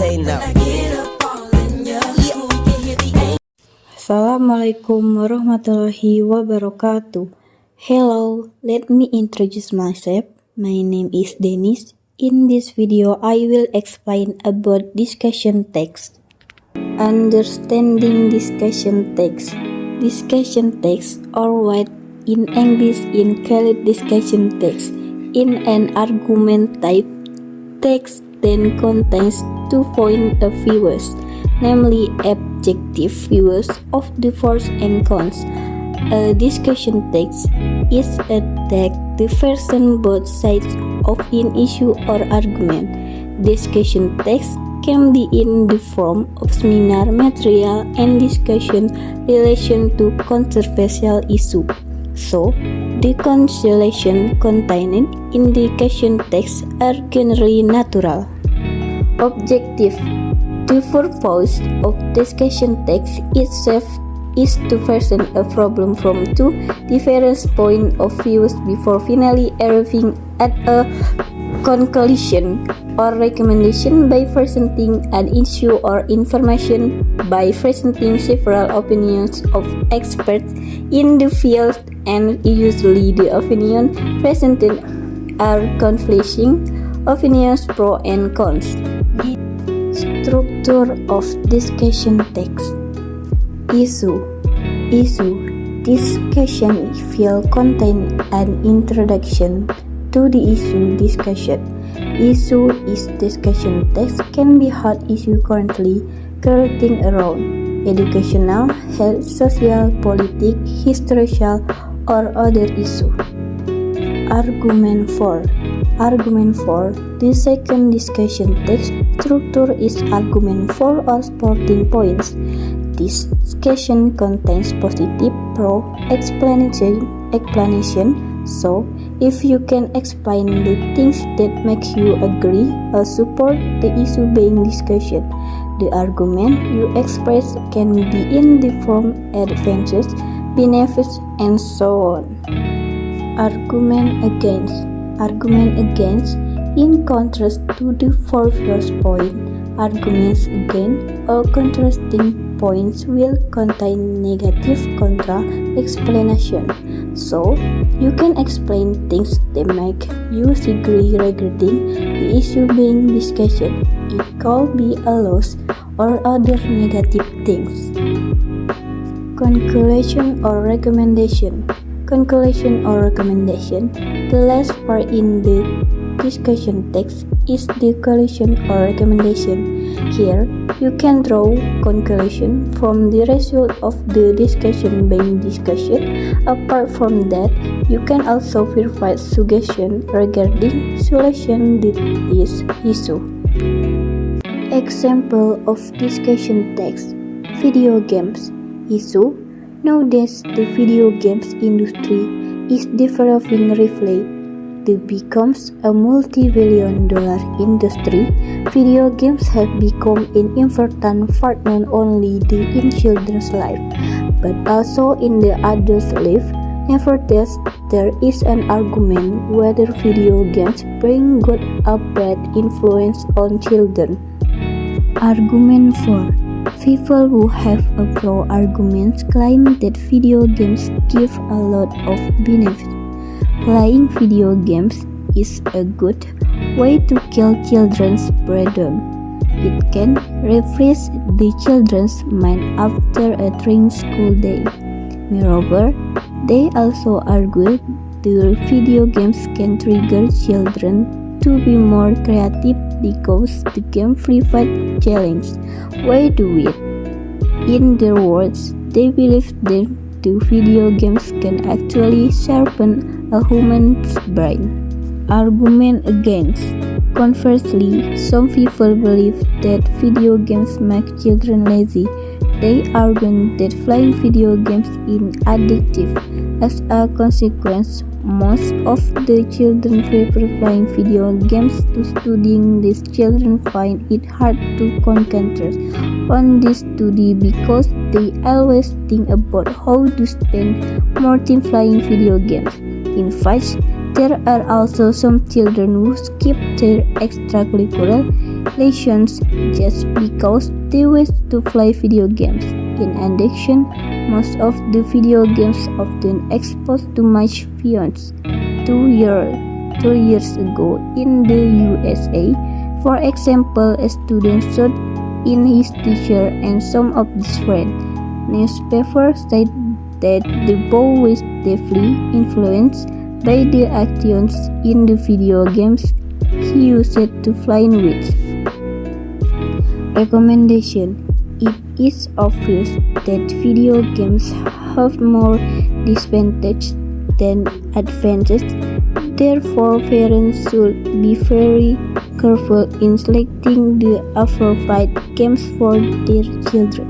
say no. Assalamualaikum warahmatullahi wabarakatuh. Hello, let me introduce myself. My name is Dennis. In this video, I will explain about discussion text. Understanding discussion text. Discussion text, or what in English in called discussion text, in an argument type text then contains 2 point of views, namely objective views of the pros and cons. A discussion text is a text that presents both sides of an issue or argument. Discussion text can be in the form of seminar material and discussion relation to controversial issue. So, the constellation contained in the discussion text are generally natural. Objective. The purpose of discussion text itself is to present a problem from 2 different points of view before finally arriving at a conclusion or recommendation by presenting an issue or information by presenting several opinions of experts in the field, and usually the opinion presented are conflicting opinions, pro and cons. Structure of discussion text. Issue. Discussion will contain an introduction to the issue discussion. Issue is discussion text can be hot issue currently curling around educational, health, social, political, historical, or other issue. Argument for. The second discussion text structure is argument for or supporting points. This discussion contains positive pro explanation. So, if you can explain the things that make you agree or support the issue being discussed, the argument you express can be in the form advantages, benefits, and so on. Argument against. In contrast to the previous point, arguments against or contrasting points will contain negative contra-explanation. So, you can explain things that make you disagree regarding the issue being discussed. It could be a loss or other negative things. Conclusion or recommendation. The last part in the discussion text is the conclusion or recommendation. Here, you can draw conclusion from the result of the discussion being discussed. Apart from that, you can also provide suggestions regarding solution to this issue. Example of discussion text. Video games. Issue. Nowadays, the video games industry is developing rapidly to become a multi-billion-dollar industry. Video games have become an important part not only in children's life, but also in the adults' life. Nevertheless, there is an argument whether video games bring good or bad influence on children. Argument for. People who have a pro arguments claim that video games give a lot of benefits. Playing video games is a good way to kill children's boredom. It can refresh the children's mind after a trying school day. Moreover, they also argue that video games can trigger children to be more creative because the game provides challenge way to it. In their words, they believe that the video games can actually sharpen a human's brain. Argument against. Conversely, some people believe that video games make children lazy. They argue that playing video games is addictive. As a consequence, most of the children prefer playing video games to studying. These children find it hard to concentrate on this study because they always think about how to spend more time playing video games. In fact, there are also some children who skip their extracurricular lessons just because they wish to play video games. In addition, most of the video games often exposed to much beyond 2 years ago in the USA. For example, a student shot in his teacher and some of his friends. Newspapers said that the boy was deeply influenced by the actions in the video games he used to play with. Recommendation: it is obvious that video games have more disadvantages than advantages. Therefore, parents should be very careful in selecting the appropriate games for their children.